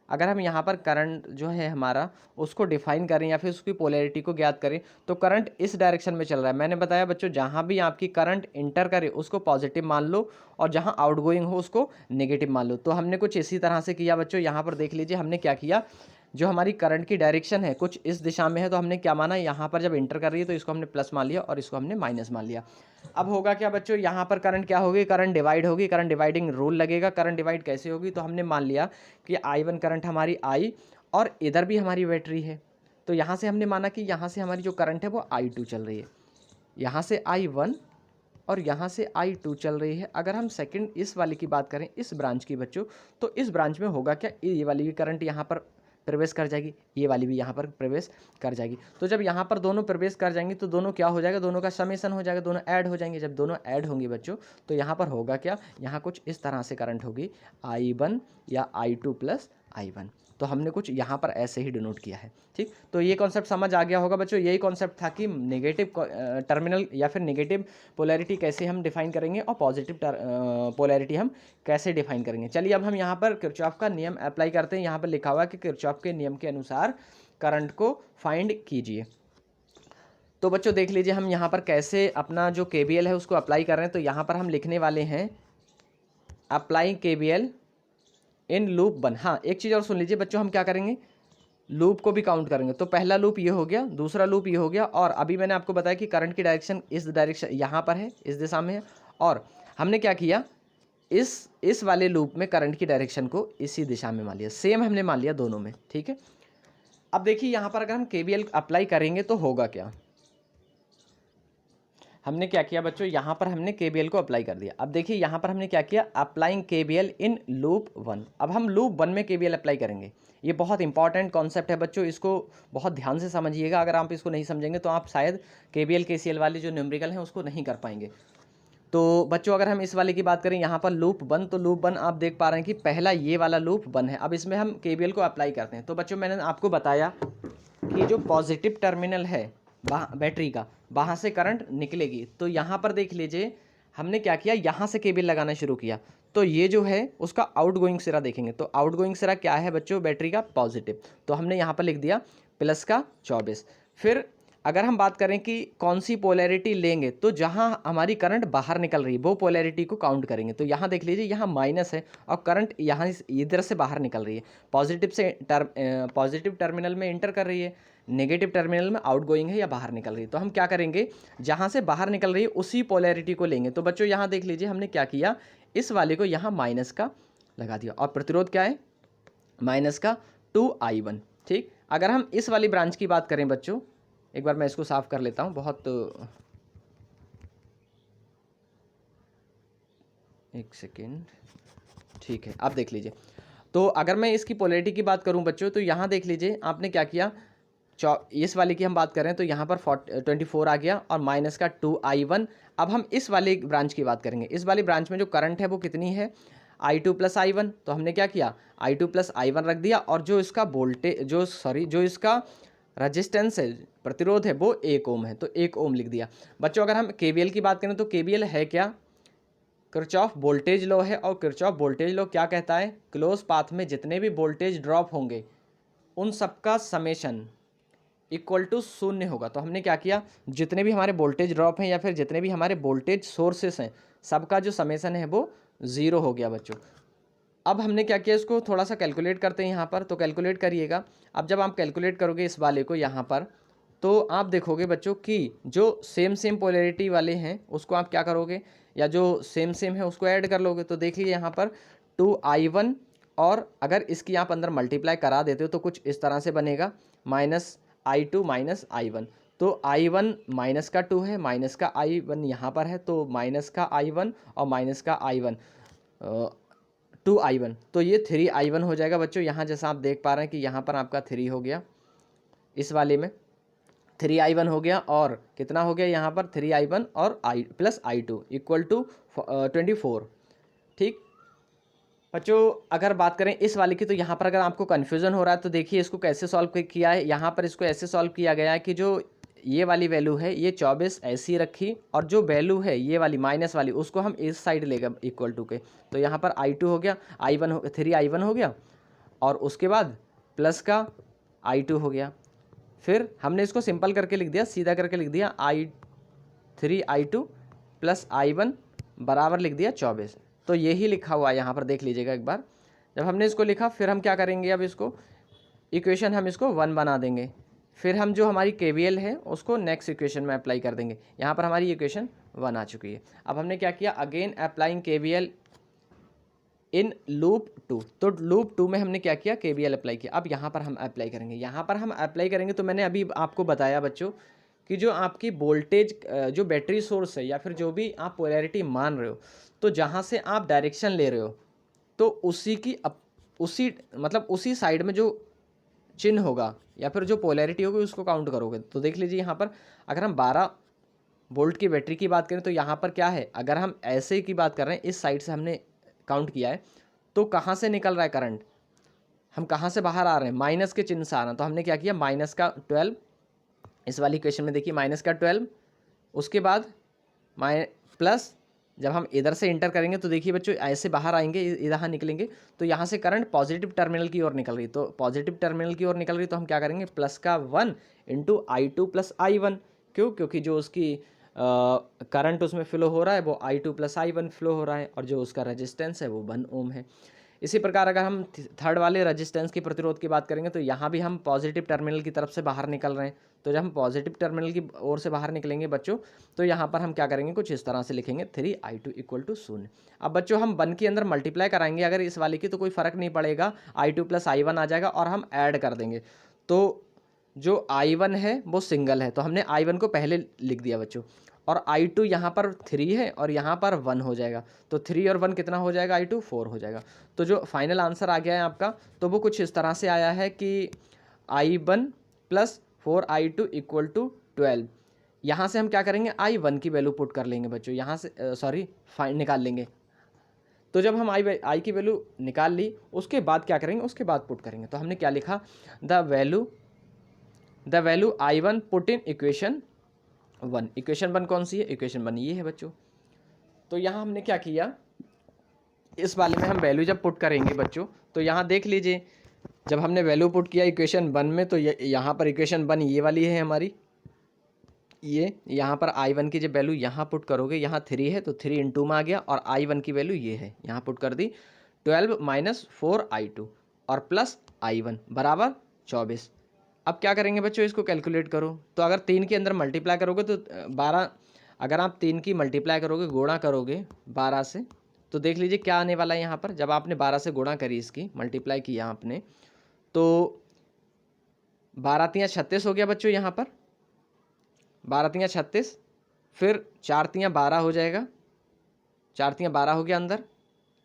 अगर हम यहाँ पर करंट जो है हमारा उसको डिफाइन करें या फिर उसकी पोलैरिटी को ज्ञात करें, तो करंट इस डायरेक्शन में चल रहा है। मैंने बताया बच्चों, जहाँ भी आपकी करंट इंटर करे उसको पॉजिटिव मान लो, और जहाँ आउटगोइंग हो उसको नेगेटिव मान लो। तो हमने कुछ इसी तरह से किया बच्चों। यहाँ पर देख लीजिए हमने क्या किया, जो हमारी करंट की डायरेक्शन है कुछ इस दिशा में है, तो हमने क्या माना, यहाँ पर जब इंटर कर रही है तो इसको हमने प्लस मान लिया और इसको हमने माइनस मान लिया। अब होगा क्या बच्चों, यहाँ पर करंट क्या होगी, करंट डिवाइड होगी, करंट डिवाइडिंग रूल लगेगा। करंट डिवाइड कैसे होगी, तो हमने मान लिया कि I1 करंट हमारी आई, और इधर भी हमारी बैटरी है, तो यहाँ से हमने माना कि यहाँ से हमारी जो करंट है वो I2 चल रही है, यहाँ से I1 और यहाँ से I2 चल रही है। अगर हम सेकंड इस वाली की बात करें, इस ब्रांच की बच्चों, तो इस ब्रांच में होगा क्या, ये वाली भी करंट यहाँ पर प्रवेश कर जाएगी, ये वाली भी यहाँ पर प्रवेश कर जाएगी। तो जब यहाँ पर दोनों प्रवेश कर जाएंगी तो दोनों क्या हो जाएगा, दोनों का समेशन हो जाएगा, दोनों ऐड हो जाएंगे। जब दोनों ऐड होंगे बच्चों, तो यहाँ पर होगा क्या, यहाँ कुछ इस तरह से करंट होगी, I1 या I2 प्लस I1। तो हमने कुछ यहाँ पर ऐसे ही डिनोट किया है। ठीक, तो ये कॉन्सेप्ट समझ आ गया होगा बच्चों। यही कॉन्सेप्ट था कि नेगेटिव टर्मिनल या फिर नेगेटिव पोलैरिटी कैसे हम डिफाइन करेंगे और पॉजिटिव पोलैरिटी हम कैसे डिफाइन करेंगे। चलिए अब हम यहाँ पर किरचॉफ का नियम अप्लाई करते हैं। यहाँ पर लिखा हुआ है कि किरचॉफ के नियम के अनुसार करंट को फाइंड कीजिए। तो बच्चों देख लीजिए हम यहाँ पर कैसे अपना जो KVL है उसको अप्लाई कर रहे हैं। तो यहाँ पर हम लिखने वाले हैं अप्लाई KVL इन लूप 1। हाँ, एक चीज़ और सुन लीजिए बच्चों, हम क्या करेंगे, लूप को भी काउंट करेंगे। तो पहला लूप ये हो गया, दूसरा लूप ये हो गया, और अभी मैंने आपको बताया कि करंट की डायरेक्शन इस डायरेक्शन यहाँ पर है, इस दिशा में है, और हमने क्या किया, इस वाले लूप में करंट की डायरेक्शन को इसी दिशा में मान लिया, सेम हमने मान लिया दोनों में। ठीक है, अब देखिए यहाँ पर अगर हम KVL अप्लाई करेंगे तो होगा क्या, हमने क्या किया बच्चों, यहाँ पर हमने KVL को अप्लाई कर दिया। अब देखिए यहाँ पर हमने क्या किया, अप्लाइंग KVL इन लूप 1। अब हम लूप 1 में KVL अप्लाई करेंगे। ये बहुत इंपॉर्टेंट कॉन्सेप्ट है बच्चों, इसको बहुत ध्यान से समझिएगा। अगर आप इसको नहीं समझेंगे तो आप शायद KVL KCL वाले जो न्यूमेरिकल हैं उसको नहीं कर पाएंगे। तो बच्चों अगर हम इस वाले की बात करें, यहाँ पर लूप 1, तो लूप 1 आप देख पा रहे हैं कि पहला ये वाला लूप 1 है। अब इसमें हम KVL को अप्लाई करते हैं। तो बच्चों मैंने आपको बताया कि जो पॉजिटिव टर्मिनल है बैटरी का, वहाँ से करंट निकलेगी। तो यहाँ पर देख लीजिए हमने क्या किया, यहाँ से KVL लगाना शुरू किया। तो ये जो है उसका आउटगोइंग सिरा देखेंगे, तो आउटगोइंग सिरा क्या है बच्चों, बैटरी का पॉजिटिव। तो हमने यहाँ पर लिख दिया प्लस का 24। फिर अगर हम बात करें कि कौन सी पोलैरिटी लेंगे, तो जहाँ हमारी करंट बाहर निकल रही है वो पोलैरिटी को काउंट करेंगे। तो यहाँ देख लीजिए यहाँ माइनस है और करंट यहाँ इधर से बाहर निकल रही है, पॉजिटिव टर्मिनल में इंटर कर रही है, नेगेटिव टर्मिनल में आउटगोइंग है या बाहर निकल रही है। तो हम क्या करेंगे, जहाँ से बाहर निकल रही है उसी पोलैरिटी को लेंगे। तो बच्चों यहाँ देख लीजिए हमने क्या किया, इस वाले को यहाँ माइनस का लगा दिया, और प्रतिरोध क्या है, माइनस का 2I1। ठीक, अगर हम इस वाली ब्रांच की बात करें बच्चों, एक बार मैं इसको साफ कर लेता हूँ, बहुत एक सेकेंड। ठीक है, आप देख लीजिए। तो अगर मैं इसकी पोलैरिटी की बात करूं बच्चों, तो यहाँ देख लीजिए आपने क्या किया, इस वाले की हम बात करें तो यहाँ पर 24 आ गया और माइनस का 2I1। अब हम इस वाले ब्रांच की बात करेंगे। इस वाली ब्रांच में जो करंट है वो कितनी है, I2 प्लस I1। तो हमने क्या किया, I2 प्लस I1 रख दिया, और जो इसका वोल्टेज जो इसका रजिस्टेंस है, प्रतिरोध है, वो 1 ओम है, तो 1 ओम लिख दिया। बच्चों अगर हम KVL की बात करें तो KVL है क्या, किरचॉफ वोल्टेज लॉ है, और किरचॉफ वोल्टेज लॉ क्या कहता है, क्लोज पाथ में जितने भी वोल्टेज ड्रॉप होंगे उन सबका समेशन इक्वल टू 0 होगा। तो हमने क्या किया, जितने भी हमारे वोल्टेज ड्रॉप हैं या फिर जितने भी हमारे वोल्टेज सोर्सेस हैं, सबका जो समेशन है वो 0 हो गया बच्चों। अब हमने क्या किया, इसको थोड़ा सा कैलकुलेट करते हैं यहाँ पर। तो कैलकुलेट करिएगा। अब जब आप कैलकुलेट करोगे इस वाले को यहाँ पर, तो आप देखोगे बच्चों कि जो सेम पोलैरिटी वाले हैं उसको आप क्या करोगे, या जो सेम है उसको ऐड कर लोगे। तो देख लीजिए यहाँ पर 2I1 और अगर इसकी आप अंदर मल्टीप्लाई करा देते हो तो कुछ इस तरह से बनेगा -i2 माइनस i1। तो i1 माइनस का 2 है, माइनस का i1 यहाँ पर है, तो माइनस का i1 और माइनस का i1 2i1, तो ये 3i1 हो जाएगा बच्चों। यहाँ जैसा आप देख पा रहे हैं कि यहाँ पर आपका 3 हो गया, इस वाले में 3i1 हो गया, और कितना हो गया यहाँ पर 3i1 और प्लस i2 इक्वल टू 24। ठीक बच्चों, अगर बात करें इस वाले की, तो यहाँ पर अगर आपको कन्फ्यूज़न हो रहा है तो देखिए इसको कैसे सॉल्व किया है। यहाँ पर इसको ऐसे सॉल्व किया गया है कि जो ये वाली वैल्यू है ये 24 ऐसी रखी, और जो वैल्यू है ये वाली माइनस वाली उसको हम इस साइड ले गए इक्वल टू के। तो यहाँ पर i2 हो गया, i1 3i1 हो गया, और उसके बाद प्लस का i2 हो गया। फिर हमने इसको सिंपल करके लिख दिया, सीधा करके लिख दिया i3i2 प्लस i1 बराबर लिख दिया 24। तो यही लिखा हुआ है यहाँ पर, देख लीजिएगा एक बार। जब हमने इसको लिखा फिर हम क्या करेंगे, अब इसको इक्वेशन हम इसको 1 बना देंगे। फिर हम जो हमारी KVL है उसको नेक्स्ट इक्वेशन में अप्लाई कर देंगे। यहाँ पर हमारी इक्वेशन 1 आ चुकी है। अब हमने क्या किया, again applying KVL in loop 2। तो लूप 2 में हमने क्या किया, KVL अप्लाई किया। अब यहाँ पर हम अप्लाई करेंगे, यहाँ पर हम अप्लाई करेंगे। तो मैंने अभी आपको बताया बच्चों कि जो आपकी वोल्टेज जो बैटरी सोर्स है या फिर जो भी आप पोलैरिटी मान रहे हो, तो जहाँ से आप डायरेक्शन ले रहे हो तो उसी की उसी मतलब उसी साइड में जो चिन्ह होगा या फिर जो पोलैरिटी होगी उसको काउंट करोगे। तो देख लीजिए यहाँ पर अगर हम 12 वोल्ट की बैटरी की बात करें तो यहाँ पर क्या है, अगर हम ऐसे की बात कर रहे हैं, इस साइड से हमने काउंट किया है, तो कहाँ से निकल रहा है करंट, हम कहाँ से बाहर आ रहे हैं, माइनस के चिन्ह से आ रहे हैं। तो हमने क्या किया, माइनस का 12, इस वाली इक्वेशन में देखिए माइनस का 12, उसके बाद प्लस, जब हम इधर से इंटर करेंगे तो देखिए बच्चों ऐसे बाहर आएंगे, इधर निकलेंगे, तो यहाँ से करंट पॉजिटिव टर्मिनल की ओर निकल रही। तो पॉजिटिव टर्मिनल की ओर निकल रही तो हम क्या करेंगे, प्लस का 1 इंटू i2 प्लस i1। क्यों, क्योंकि जो उसकी करंट उसमें फ्लो हो रहा है वो i2 प्लस i1 फ्लो हो रहा है, और जो उसका रेजिस्टेंस है वो 1 ओम है। इसी प्रकार अगर हम थर्ड वाले रेजिस्टेंस की प्रतिरोध की बात करेंगे तो यहाँ भी हम पॉजिटिव टर्मिनल की तरफ से बाहर निकल रहे हैं। तो जब हम पॉजिटिव टर्मिनल की ओर से बाहर निकलेंगे बच्चों, तो यहाँ पर हम क्या करेंगे, कुछ इस तरह से लिखेंगे 3i2 इक्वल टू 0। अब बच्चों हम 1 के अंदर मल्टीप्लाई कराएंगे अगर इस वाले की, तो कोई फ़र्क नहीं पड़ेगा, i2 प्लस i1 आ जाएगा, और हम ऐड कर देंगे। तो जो i1 है वो सिंगल है, तो हमने i1 को पहले लिख दिया बच्चों, और i2 यहाँ पर 3 है और यहाँ पर 1 हो जाएगा। तो 3 और 1 कितना हो जाएगा, i2 4 हो जाएगा। तो जो फाइनल आंसर आ गया है आपका, तो वो कुछ इस तरह से आया है कि i1 plus 4i2 equal to 12। यहाँ से हम क्या करेंगे, i1 की वैल्यू पुट कर लेंगे बच्चों, यहाँ से निकाल लेंगे। तो जब हम आई की वैल्यू निकाल ली, उसके बाद क्या करेंगे, उसके बाद पुट करेंगे। तो हमने क्या लिखा, the value i1 put in equation 1। Equation 1 कौन सी है, इक्वेशन 1 ये है बच्चों। तो यहाँ हमने क्या किया, इस वाले में हम वैल्यू जब पुट करेंगे बच्चों, तो यहाँ देख लीजिए जब हमने वैल्यू पुट किया इक्वेशन 1 में, तो यहाँ पर इक्वेशन 1 ये वाली है हमारी, ये यहाँ पर i1 की जब वैल्यू यहाँ पुट करोगे, यहाँ 3 है तो 3 इंटू में आ गया, और i1 की वैल्यू ये है, यहाँ पुट कर दी 12 माइनस 4i2 और प्लस i1 बराबर 24। अब क्या करेंगे बच्चों, इसको कैलकुलेट करो। तो अगर 3 के अंदर मल्टीप्लाई करोगे तो 12, अगर आप 3 की मल्टीप्लाई करोगे, गुणा करोगे 12 से, तो देख लीजिए क्या आने वाला है यहाँ पर। जब आपने 12 से गुणा करी, इसकी मल्टीप्लाई किया आपने, तो 12 तियाँ 36 हो गया बच्चों, यहाँ पर 12 तियाँ 36, फिर 4 तियाँ 12 हो जाएगा, 4 तियाँ 12 हो गया अंदर,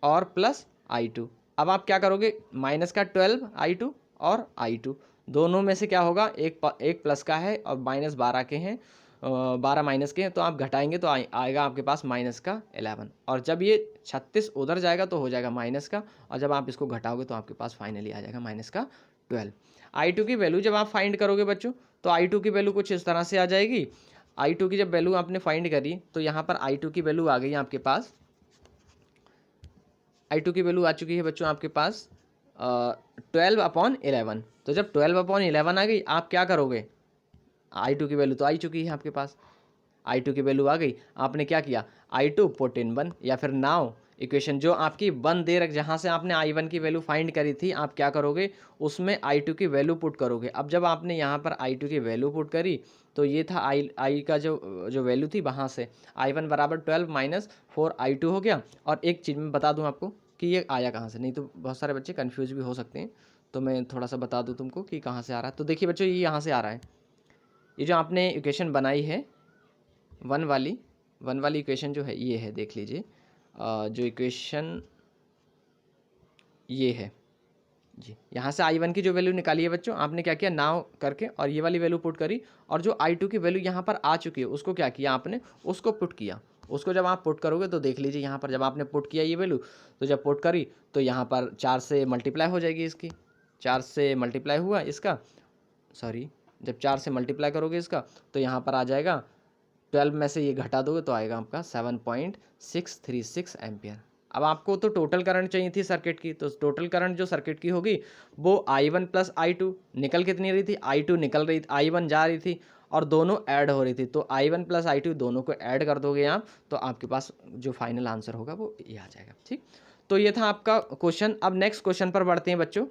और प्लस i2। अब आप क्या करोगे, माइनस का 12 i2 और i2 दोनों में से क्या होगा, एक प्लस का है और माइनस 12 के हैं, 12 माइनस के हैं, तो आप घटाएंगे तो आएगा आपके पास माइनस का 11। और जब ये 36 उधर जाएगा तो हो जाएगा माइनस का, और जब आप इसको घटाओगे तो आपके पास फाइनली आ जाएगा माइनस का 12। i2 की वैल्यू जब आप फाइंड करोगे बच्चों, तो i2 की वैल्यू कुछ इस तरह से आ जाएगी। i2 की जब वैल्यू आपने फाइंड करी, तो यहाँ पर i2 की वैल्यू आ गई आपके पास, i2 की वैल्यू आ चुकी है बच्चों आपके पास 12/11। तो जब 12/11 आ गई, आप क्या करोगे, i2 की वैल्यू तो आई चुकी है आपके पास, i2 की वैल्यू आ गई, आपने क्या किया, i2 पुट इन 1, या फिर नाउ इक्वेशन जो आपकी 1 दे रख, जहाँ से आपने i1 की वैल्यू फाइंड करी थी, आप क्या करोगे, उसमें i2 की वैल्यू पुट करोगे। अब जब आपने यहाँ पर i2 की वैल्यू पुट करी, तो ये था i का जो वैल्यू थी, वहाँ से i1 बराबर 12 माइनस 4i2 हो गया। और एक चीज़ मैं बता दूँ आपको कि ये आया कहाँ से, नहीं तो बहुत सारे बच्चे कन्फ्यूज भी हो सकते हैं। तो मैं थोड़ा सा बता दूँ तुमको कि कहाँ से आ रहा है। तो देखिए बच्चों, ये यहाँ से आ रहा है। ये जो आपने इक्वेशन बनाई है वन वाली इक्वेशन जो है ये है, देख लीजिए। जो इक्वेशन ये है जी, यहाँ से I1 की जो वैल्यू निकाली है बच्चों, आपने क्या किया, नाव करके और ये वाली वैल्यू पुट करी, और जो I2 की वैल्यू यहाँ पर आ चुकी है उसको क्या किया आपने, उसको पुट किया। उसको जब आप पुट करोगे तो देख लीजिए यहाँ पर जब आपने पुट किया ये वैल्यू, तो जब पुट करी तो यहाँ पर 4 से मल्टीप्लाई हो जाएगी इसकी। 4 से मल्टीप्लाई हुआ इसका, सॉरी, जब 4 से मल्टीप्लाई करोगे इसका तो यहाँ पर आ जाएगा 12 में से ये घटा दोगे तो आएगा आपका 7.636 एम्पियर। अब आपको तो टोटल करंट चाहिए थी सर्किट की, तो टोटल करंट जो सर्किट की होगी वो I1 प्लस I2, निकल कितनी रही थी, I2 निकल रही थी, I1 जा रही थी, और दोनों ऐड हो रही थी। तो I1 प्लस I2 दोनों को ऐड कर दोगे आप, तो आपके पास जो फाइनल आंसर होगा वो ये आ जाएगा। ठीक, तो ये था आपका क्वेश्चन। अब नेक्स्ट क्वेश्चन पर बढ़ते हैं बच्चों।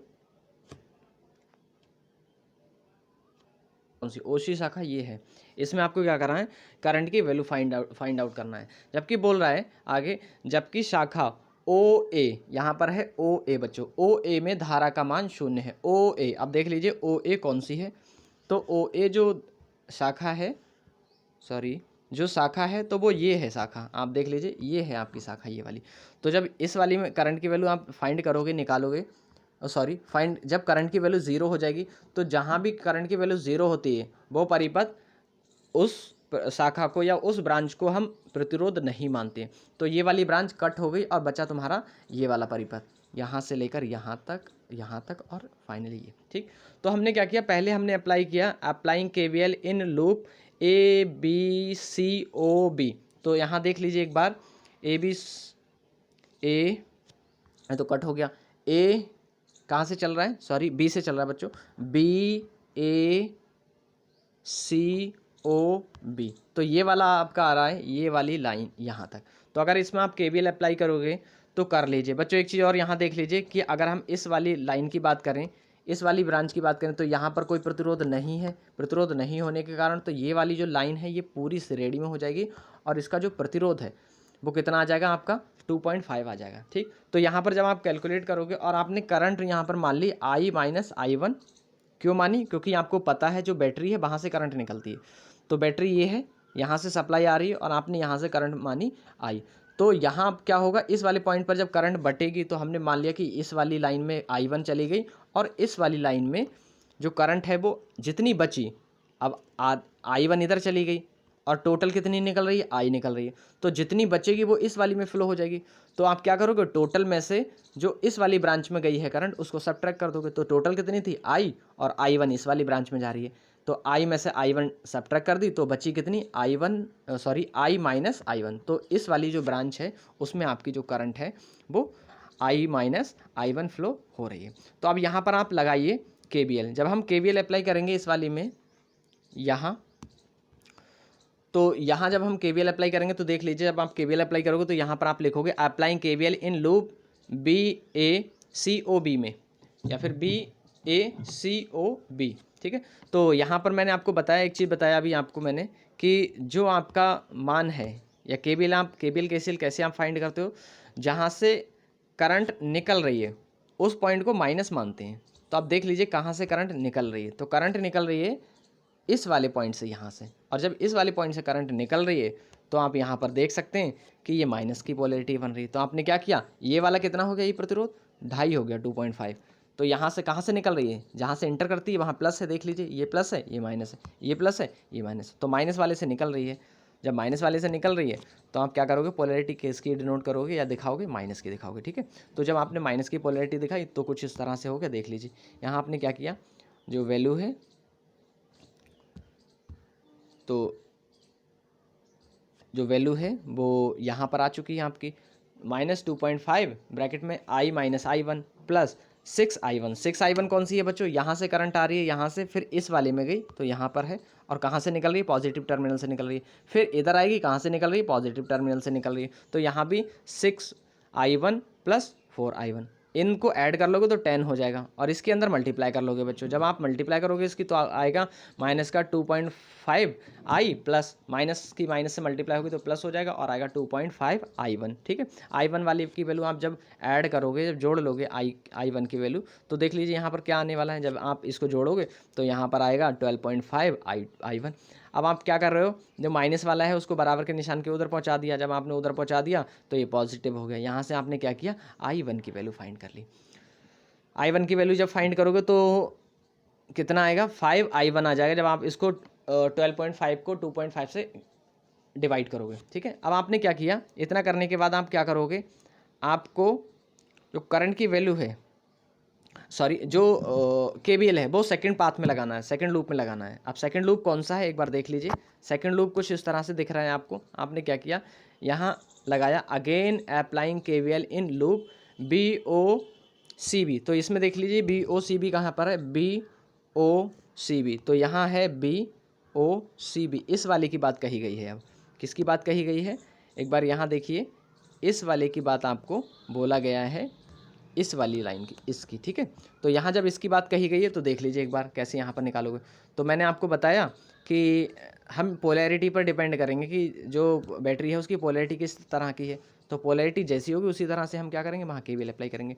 कौन सी ओसी शाखा, ये है। इसमें आपको क्या करना है, करंट की वैल्यू फाइंड आउट करना है। जबकि बोल रहा है आगे, जबकि शाखा ओ ए, यहाँ पर है ओ ए बच्चों, ओ ए में धारा का मान 0 है। ओ ए, अब देख लीजिए ओ ए कौन सी है, तो ओ ए जो शाखा है, सॉरी जो शाखा है, तो वो ये है शाखा, आप देख लीजिए ये है आपकी शाखा, ये वाली। तो जब इस वाली में करंट की वैल्यू आप फाइंड करोगे, निकालोगे, सॉरी फाइंड, जब करंट की वैल्यू 0 हो जाएगी, तो जहाँ भी करंट की वैल्यू 0 होती है वो परिपथ उस शाखा को या उस ब्रांच को हम प्रतिरोध नहीं मानते। तो ये वाली ब्रांच कट हो गई और बचा तुम्हारा ये वाला परिपथ, यहाँ से लेकर यहाँ तक और फाइनली ये। ठीक, तो हमने क्या किया, पहले हमने अप्लाई किया, applying KVL in loop ABCOB। तो यहाँ देख लीजिए एक बार, ए तो कट हो गया, ए कहाँ से चल रहा है, सॉरी बी से चल रहा है बच्चों, BACOB, तो ये वाला आपका आ रहा है, ये वाली लाइन यहाँ तक। तो अगर इसमें आप KVL अप्लाई करोगे तो कर लीजिए बच्चों। एक चीज़ और यहाँ देख लीजिए कि अगर हम इस वाली लाइन की बात करें, इस वाली ब्रांच की बात करें, तो यहाँ पर कोई प्रतिरोध नहीं है। प्रतिरोध नहीं होने के कारण तो ये वाली जो लाइन है ये पूरी श्रेणी में हो जाएगी, और इसका जो प्रतिरोध है वो कितना आ जाएगा आपका, 2.5 आ जाएगा। ठीक, तो यहाँ पर जब आप कैलकुलेट करोगे और आपने करंट यहाँ पर मान ली I माइनस I1, क्यों मानी, क्योंकि आपको पता है जो बैटरी है वहाँ से करंट निकलती है। तो बैटरी ये है, यहाँ से सप्लाई आ रही है और आपने यहाँ से करंट मानी I। तो यहाँ क्या होगा, इस वाले पॉइंट पर जब करंट बटेगी तो हमने मान लिया कि इस वाली लाइन में I1 चली गई, और इस वाली लाइन में जो करंट है वो जितनी बची, अब I1 इधर चली गई और टोटल कितनी निकल रही है, I निकल रही है, तो जितनी बचेगी वो इस वाली में फ्लो हो जाएगी। तो आप क्या करोगे, टोटल में से जो इस वाली ब्रांच में गई है करंट उसको सब्ट्रैक्ट कर दोगे। तो टोटल कितनी थी I, और I1 इस वाली ब्रांच में जा रही है, तो I में से I1 सब्ट्रैक्ट कर दी, तो बची कितनी, I माइनस I1। तो इस वाली जो ब्रांच है उसमें आपकी जो करंट है वो I माइनस I1 फ्लो हो रही है। तो अब यहाँ पर आप लगाइए KVL। जब हम KVL अप्लाई करेंगे इस वाली में, यहाँ तो यहाँ जब हम KVL अप्लाई करेंगे तो देख लीजिए, जब आप KVL अप्लाई करोगे तो यहाँ पर आप लिखोगे applying KVL in loop BACOB में, या फिर BACOB। ठीक है, तो यहाँ पर मैंने आपको बताया, एक चीज़ बताया अभी आपको मैंने, कि जो आपका मान है या KVL कैसे आप फाइंड करते हो, जहाँ से करंट निकल रही है उस पॉइंट को माइनस मानते हैं। तो आप देख लीजिए कहाँ से करंट निकल रही है, तो करंट निकल रही है इस वाले पॉइंट से, यहाँ से, और जब इस वाले पॉइंट से करंट निकल रही है तो आप यहाँ पर देख सकते हैं कि ये माइनस की पोलैरिटी बन रही है। तो आपने क्या किया, ये वाला कितना हो गया, ये प्रतिरोध 2.5 हो गया, 2.5। तो यहाँ से कहाँ से निकल रही है, जहाँ से इंटर करती है वहाँ प्लस है, देख लीजिए ये प्लस है, ये माइनस है, ये प्लस है, ये माइनस है, तो माइनस वाले से निकल रही है। जब माइनस वाले से निकल रही है तो आप क्या करोगे, पोलैरिटी किसकी डिनोट करोगे या दिखाओगे, माइनस की दिखाओगे। ठीक है, तो जब आपने माइनस की पोलैरिटी दिखाई तो कुछ इस तरह से हो गया, देख लीजिए यहाँ आपने क्या किया, जो वैल्यू है, तो जो वैल्यू है वो यहाँ पर आ चुकी है आपकी -2.5 ब्रैकेट में I minus I1 plus 6I1 कौन सी है बच्चों, यहाँ से करंट आ रही है, यहाँ से फिर इस वाले में गई तो यहाँ पर है, और कहाँ से निकल रही है, पॉजिटिव टर्मिनल से निकल रही है, फिर इधर आएगी, कहाँ से निकल रही है, पॉजिटिव टर्मिनल से निकल रही है, तो यहाँ भी 6I1 प्लस 4I1। इनको ऐड कर लोगे तो 10 हो जाएगा और इसके अंदर मल्टीप्लाई कर लोगे बच्चों। जब आप मल्टीप्लाई करोगे इसकी तो आएगा माइनस का 2.5 आई प्लस माइनस की माइनस से मल्टीप्लाई होगी तो प्लस हो जाएगा और आएगा 2.5 आई1। ठीक है, आई1 वाली की वैल्यू आप जब ऐड करोगे, जब जोड़ लोगे आई1 की वैल्यू, तो देख लीजिए यहाँ पर क्या आने वाला है। जब आप इसको जोड़ोगे तो यहाँ पर आएगा 12.5 आई1। अब आप क्या कर रहे हो, जो माइनस वाला है उसको बराबर के निशान के उधर पहुंचा दिया। जब आपने उधर पहुंचा दिया तो ये पॉजिटिव हो गया। यहाँ से आपने क्या किया, आई1 की वैल्यू फाइंड कर ली। आई1 की वैल्यू जब फाइंड करोगे तो कितना आएगा, 5 आई1 आ जाएगा जब आप इसको 12.5 को 2.5 से डिवाइड करोगे। ठीक है, अब आपने क्या किया, इतना करने के बाद आप क्या करोगे, आपको जो करंट की वैल्यू है, सॉरी जो केवीएल है वो सेकंड पाथ में लगाना है, सेकंड लूप में लगाना है। अब सेकंड लूप कौन सा है एक बार देख लीजिए। सेकंड लूप कुछ इस तरह से दिख रहा है आपको। आपने क्या किया, यहाँ लगाया again applying KVL in loop BOCB। तो इसमें देख लीजिए BOCB कहाँ पर है, BOCB, तो यहाँ है BOCB। इस वाले की बात कही गई है। अब किसकी बात कही गई है, एक बार यहाँ देखिए, इस वाले की बात आपको बोला गया है, इस वाली लाइन की, इसकी। ठीक है, तो यहाँ जब इसकी बात कही गई है तो देख लीजिए एक बार कैसे यहाँ पर निकालोगे। तो मैंने आपको बताया कि हम पोलैरिटी पर डिपेंड करेंगे कि जो बैटरी है उसकी पोलैरिटी किस तरह की है। तो पोलैरिटी जैसी होगी उसी तरह से हम क्या करेंगे, वहाँ केवीएल अप्लाई करेंगे।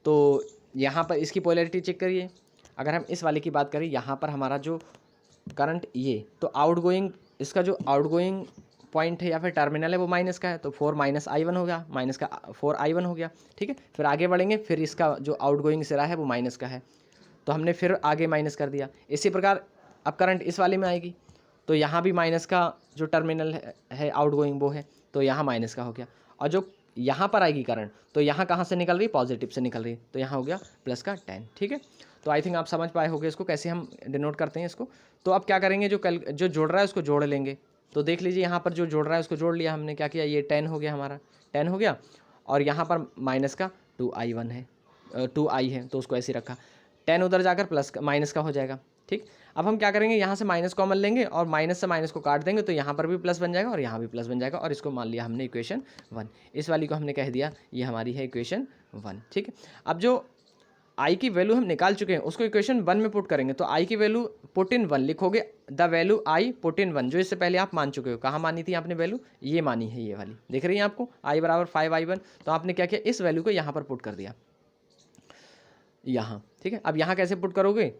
तो यहाँ पर इसकी पोलैरिटी चेक करिए। अगर हम इस वाले की बात करें, यहाँ पर हमारा जो करंट ये, तो आउटगोइंग, इसका जो आउटगोइंग पॉइंट है या फिर टर्मिनल है वो माइनस का है, तो 4 माइनस आई1 हो गया, माइनस का 4 आई1 हो गया। ठीक है, फिर आगे बढ़ेंगे, फिर इसका जो आउटगोइंग सिरा है वो माइनस का है, तो हमने फिर आगे माइनस कर दिया। इसी प्रकार अब करंट इस वाले में आएगी, तो यहाँ भी माइनस का जो टर्मिनल है आउटगोइंग वो है, तो यहाँ माइनस का हो गया। और जो यहाँ पर आएगी करंट, तो यहाँ कहाँ से निकल रही, पॉजिटिव से निकल रही, तो यहाँ हो गया प्लस का 10। ठीक है, तो आई थिंक आप समझ पाए होंगे इसको कैसे हम डिनोट करते हैं इसको। तो अब क्या करेंगे, जो जोड़ रहा है उसको जोड़ लेंगे। तो देख लीजिए यहाँ पर जो जोड़ रहा है उसको जोड़ लिया हमने, क्या किया, ये 10 हो गया, हमारा 10 हो गया। और यहाँ पर माइनस का 2i1 है, 2i है, तो उसको ऐसे रखा। 10 उधर जाकर प्लस माइनस का हो जाएगा। ठीक, अब हम क्या करेंगे, यहाँ से माइनस कॉमन लेंगे और माइनस से माइनस को काट देंगे, तो यहाँ पर भी प्लस बन जाएगा और यहाँ भी प्लस बन जाएगा। और इसको मान लिया हमने इक्वेशन 1। इस वाली को हमने कह दिया ये हमारी है इक्वेशन 1। ठीक है, अब जो आई की वैल्यू हम निकाल चुके हैं उसको इक्वेशन 1 में पुट करेंगे। तो आई की वैल्यू पुट इन 1 लिखोगे, the value I put in 1, जो इससे पहले आप मान चुके हो। कहाँ मानी थी आपने वैल्यू, ये मानी है, ये वाली दिख रही है आपको, आई बराबर 5 आई1। तो आपने क्या किया, इस वैल्यू को यहाँ पर पुट कर दिया, यहाँ। ठीक है, अब यहाँ कैसे पुट करोगे,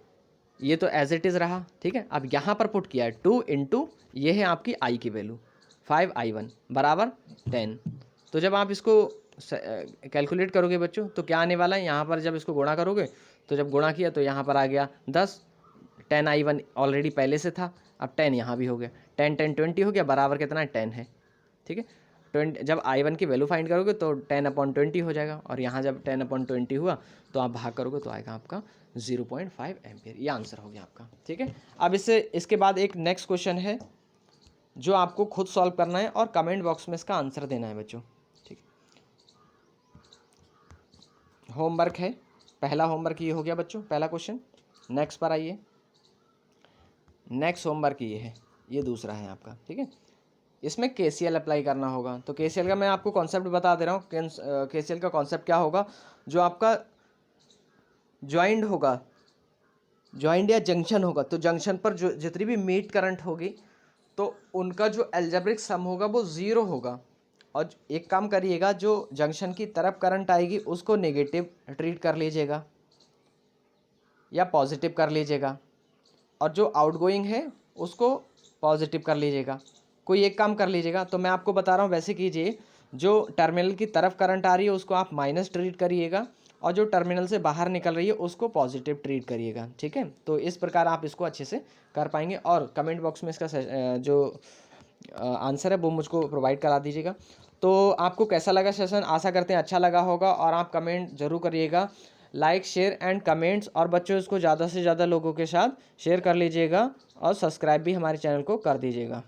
ये तो एज इट इज़ रहा। ठीक है, अब यहाँ पर पुट किया है 2 इंटू, ये है आपकी आई की वैल्यू 5 आई1 बराबर 10। तो जब आप इसको कैलकुलेट करोगे बच्चों तो क्या आने वाला है, यहाँ पर जब इसको गुणा करोगे तो जब गुणा किया तो यहाँ पर आ गया 10, 10 आई1 ऑलरेडी पहले से था, अब 10 यहाँ भी हो गया, 10 10 20 हो गया, बराबर कितना है, 10 है। ठीक है, 20, जब आई1 की वैल्यू फाइंड करोगे तो 10/20 हो जाएगा, और यहाँ जब 10/20 हुआ तो आप भाग करोगे तो आएगा आपका 0.5 एम्पियर। ये आंसर हो गया आपका। ठीक है, अब इसके बाद एक नेक्स्ट क्वेश्चन है जो आपको खुद सॉल्व करना है और कमेंट बॉक्स में इसका आंसर देना है बच्चों। ठीक, होमवर्क है, पहला होमवर्क ये हो गया बच्चों, पहला क्वेश्चन। नेक्स्ट पर आइए, नेक्स्ट होमवर्क ये है, ये दूसरा है आपका। ठीक है, इसमें KCL अप्लाई करना होगा। तो KCL का मैं आपको कॉन्सेप्ट बता दे रहा हूँ। KCL का कॉन्सेप्ट क्या होगा, जो आपका ज्वाइंट होगा, ज्वाइंट या जंक्शन होगा, तो जंक्शन पर जो जितनी भी मीट करंट होगी तो उनका जो एल्जेब्रिक सम होगा वो 0 होगा। और एक काम करिएगा, जो जंक्शन की तरफ करंट आएगी उसको नेगेटिव ट्रीट कर लीजिएगा या पॉजिटिव कर लीजिएगा, और जो आउटगोइंग है उसको पॉजिटिव कर लीजिएगा। कोई एक काम कर लीजिएगा। तो मैं आपको बता रहा हूँ वैसे कीजिए, जो टर्मिनल की तरफ करंट आ रही है उसको आप माइनस ट्रीट करिएगा, और जो टर्मिनल से बाहर निकल रही है उसको पॉजिटिव ट्रीट करिएगा। ठीक है, तो इस प्रकार आप इसको अच्छे से कर पाएंगे। और कमेंट बॉक्स में इसका जो आंसर है वो मुझको प्रोवाइड करा दीजिएगा। तो आपको कैसा लगा सेशन, आशा करते हैं अच्छा लगा होगा, और आप कमेंट जरूर करिएगा, लाइक शेयर एंड कमेंट्स, और बच्चों इसको ज़्यादा से ज़्यादा लोगों के साथ शेयर कर लीजिएगा, और सब्सक्राइब भी हमारे चैनल को कर दीजिएगा।